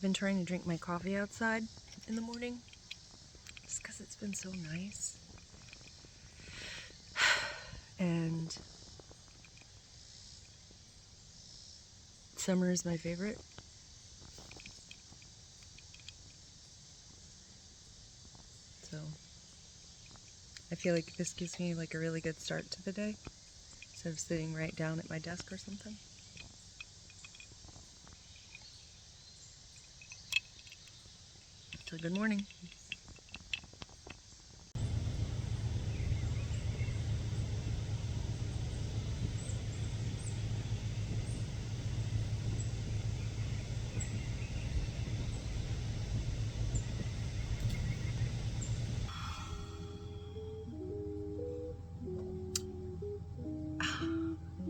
been trying to drink my coffee outside in the morning just because it's been so nice. And summer is my favorite. So I feel like this gives me like a really good start to the day instead of sitting right down at my desk or something. So good morning.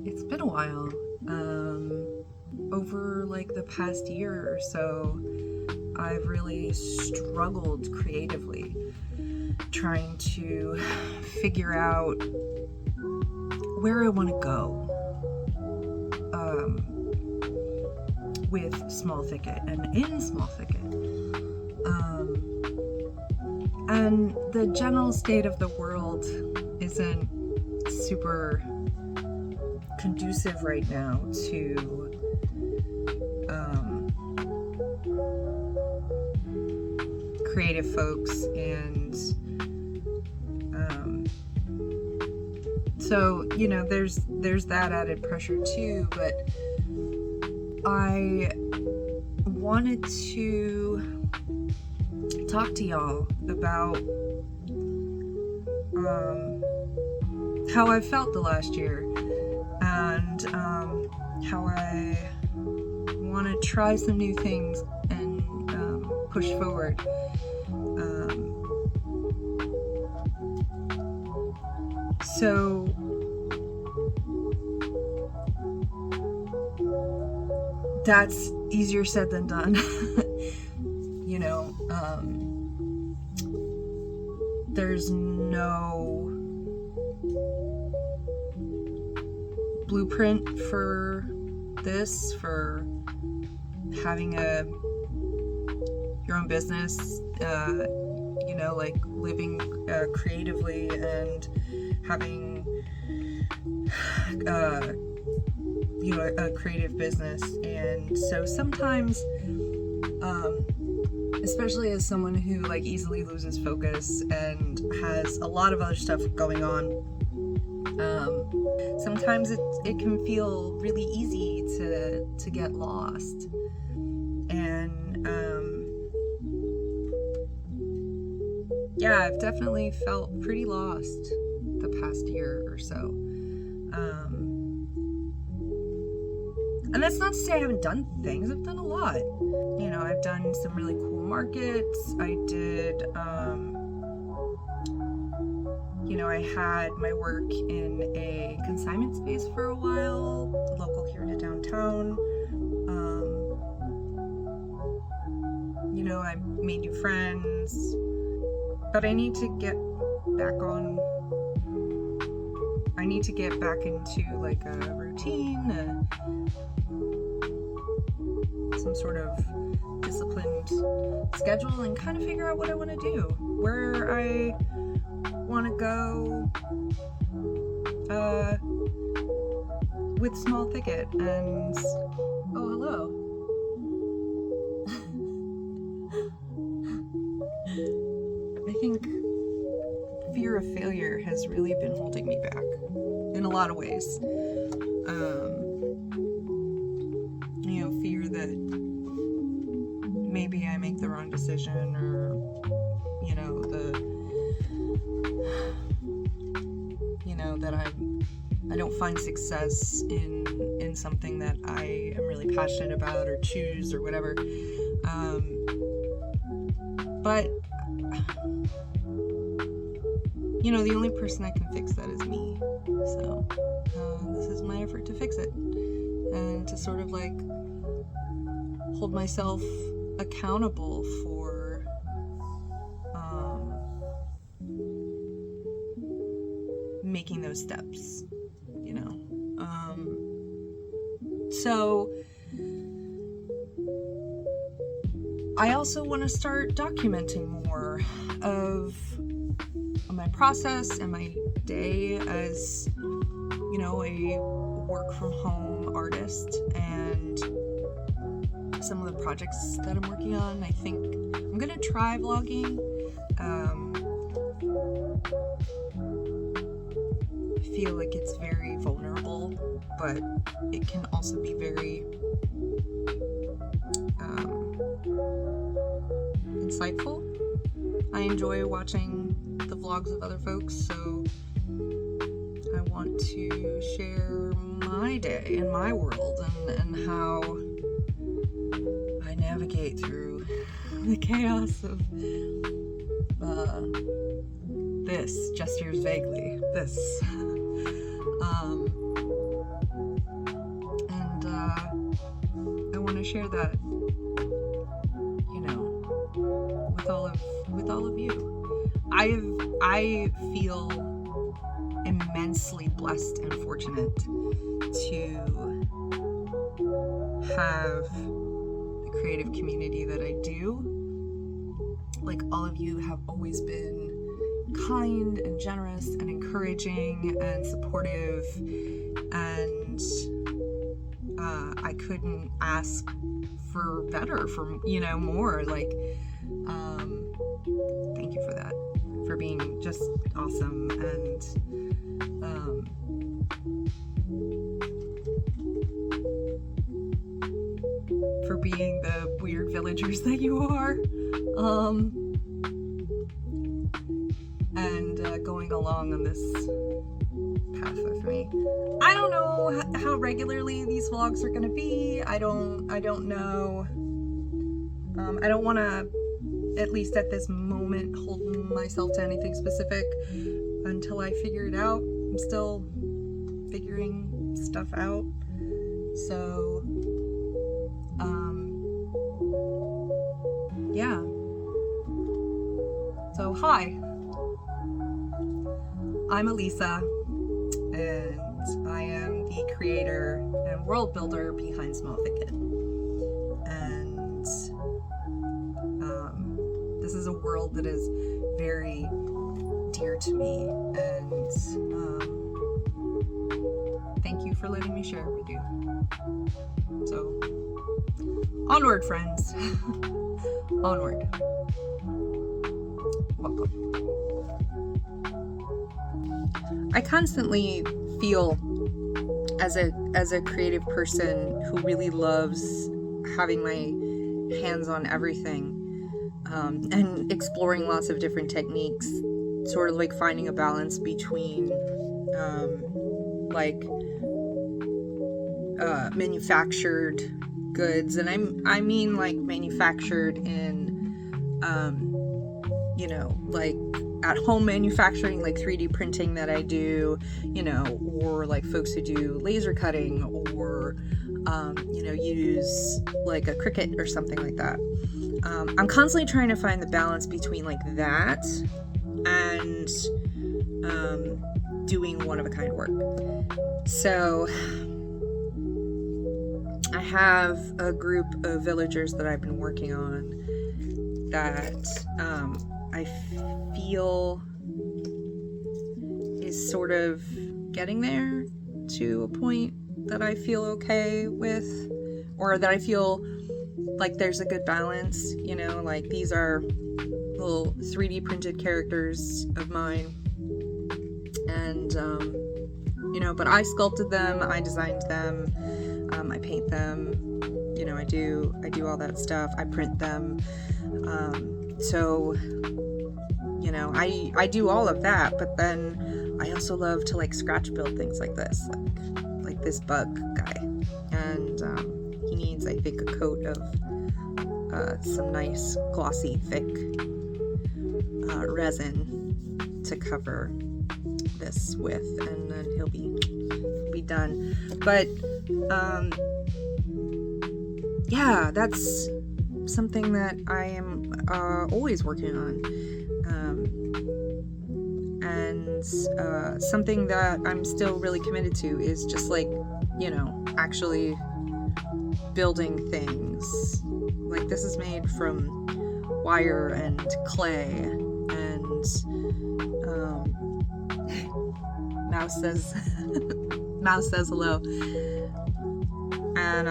It's been a while. Over like the past year or so, I've really struggled creatively trying to figure out where I want to go with Small Thicket and in Small Thicket. And the general state of the world isn't super conducive right now to creative folks, and so you know there's that added pressure too. But I wanted to talk to y'all about how I felt the last year, and how I want to try some new things and push forward. So that's easier said than done. You know, there's no blueprint for this, for having your own business, you know, like living creatively and having you know, a creative business. And so sometimes, especially as someone who like easily loses focus and has a lot of other stuff going on, sometimes it can feel really easy to get lost. And yeah, I've definitely felt pretty lost the past year or so. And that's not to say I haven't done things. I've done a lot. You know, I've done some really cool markets. I did, you know, I had my work in a consignment space for a while, local here to downtown. You know, I made new friends, but I need to get back into like a routine, some sort of disciplined schedule, and kind of figure out what I want to do, where I want to go with Small Thicket. And oh, hello. I think fear of failure has really been holding me back in a lot of ways. You know, fear that maybe I make the wrong decision, or you know, that I don't find success in something that I am really passionate about or choose or whatever. But you know, the only person that can fix that is me. So this is my effort to fix it, and to sort of like hold myself accountable for making those steps, you know. So I also want to start documenting more of my process and my day as, you know, a work from home artist, and some of the projects that I'm working on. I think I'm gonna try vlogging. I feel like it's very vulnerable, but it can also be very insightful. I enjoy watching the vlogs of other folks, so I want to share my day and my world, and how I navigate through the chaos of this, gestures vaguely, this. And I want to share that, you know, with all of you. I feel immensely blessed and fortunate to have the creative community that I do. Like, all of you have always been kind and generous and encouraging and supportive, and I couldn't ask for better, for, you know, more. Like, thank you for that, for being just awesome, and for being the weird villagers that you are, and going along on this path with me. I don't know how regularly these vlogs are gonna be. I don't know. I don't want to, at least at this moment, hold myself to anything specific until I figure it out. I'm still figuring stuff out. So, yeah. So, hi. I'm Elisa, and I am the creator and world builder behind Small Thicket. And this is a world that is very dear to me, and thank you for letting me share it with you. So, onward, friends. Onward. Welcome. I constantly feel, as a creative person who really loves having my hands on everything, and exploring lots of different techniques, sort of like finding a balance between manufactured goods, and I mean like manufactured in you know, like at home manufacturing, like 3D printing that I do, you know, or like folks who do laser cutting, or you know, use like a Cricut or something like that. I'm constantly trying to find the balance between like that and doing one-of-a-kind work. So I have a group of villagers that I've been working on that I feel is sort of getting there to a point that I feel okay with, or that I feel like there's a good balance, you know, like these are little 3D printed characters of mine, and you know, but I sculpted them, I designed them, I paint them, you know, I do all that stuff, I print them, so, you know, I do all of that, but then I also love to like scratch build things like this, like this bug guy, and he needs, I think, a coat of some nice glossy thick resin to cover this with, and then he'll be done. But yeah, that's something that I am always working on, and something that I'm still really committed to is just like, you know, actually building things Like, this is made from wire and clay, and Mouse says Mouse says hello. And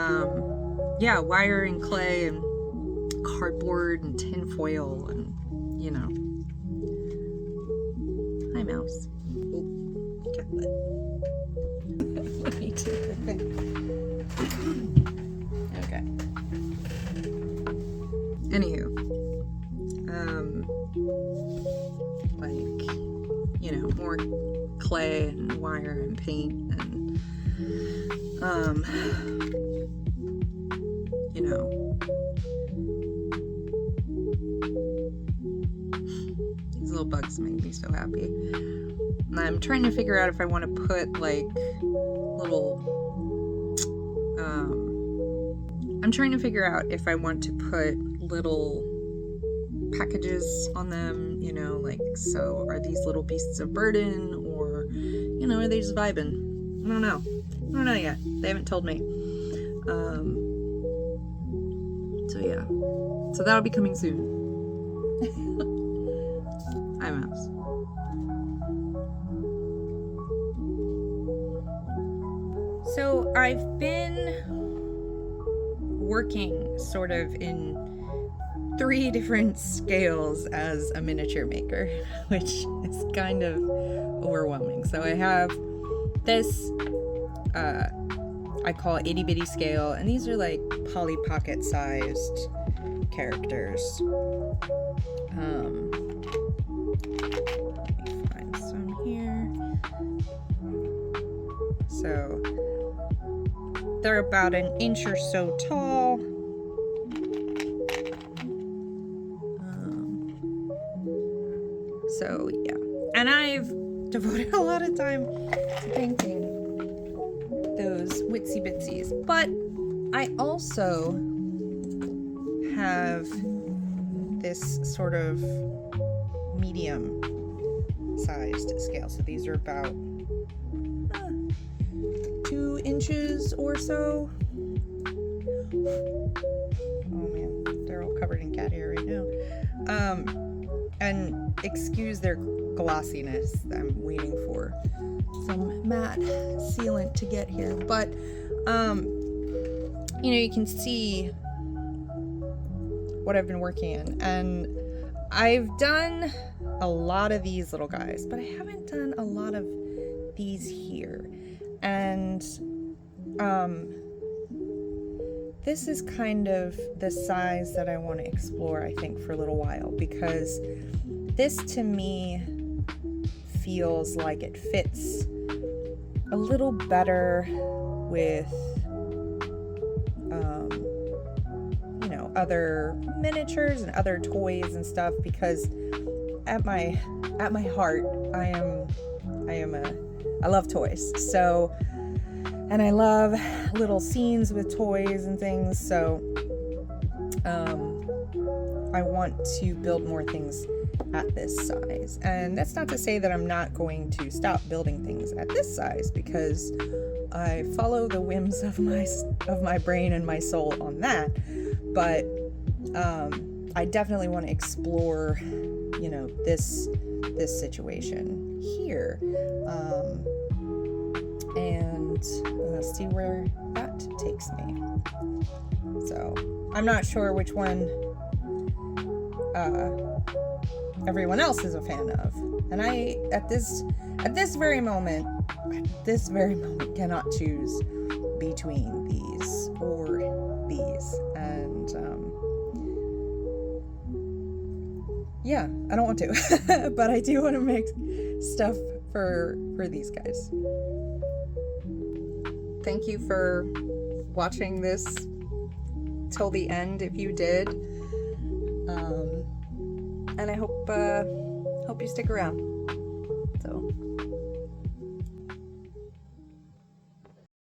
yeah, wire and clay and cardboard and tin foil, and you know. Hi, Mouse. Oh, cat butt. Let me do the thing. Okay. Anywho, like, you know, more clay and wire and paint and, you know, these little bugs make me so happy. And I'm trying to figure out if I want to put, like, little, I'm trying to figure out if I want to put little packages on them, you know, like, so are these little beasts of burden, or, you know, are they just vibing? I don't know yet. They haven't told me. So yeah, so that'll be coming soon. Hi, Mouse. So I've been working sort of in 3 different scales as a miniature maker, which is kind of overwhelming. So I have this, I call itty bitty scale, and these are like Polly Pocket sized characters. Let me find some here. So they're about an inch or so tall. So yeah, and I've devoted a lot of time to painting those witsy bitsies, but I also have this sort of medium sized scale. So these are about 2 inches or so. Oh man, they're all covered in cat hair right now. And excuse their glossiness. I'm waiting for some matte sealant to get here. But, you know, you can see what I've been working in. And I've done a lot of these little guys, but I haven't done a lot of these here. And, this is kind of the size that I want to explore, I think, for a little while, because this to me feels like it fits a little better with, you know, other miniatures and other toys and stuff, because at my heart, I love toys. So, and I love little scenes with toys and things, so I want to build more things at this size. And that's not to say that I'm not going to stop building things at this size, because I follow the whims of my brain and my soul on that. But I definitely want to explore, you know, this situation here. And see where that takes me. So I'm not sure which one everyone else is a fan of, and I at this very moment cannot choose between these or these. And yeah, I don't want to, but I do want to make stuff for these guys. Thank you for watching this till the end, if you did. And I hope you stick around. So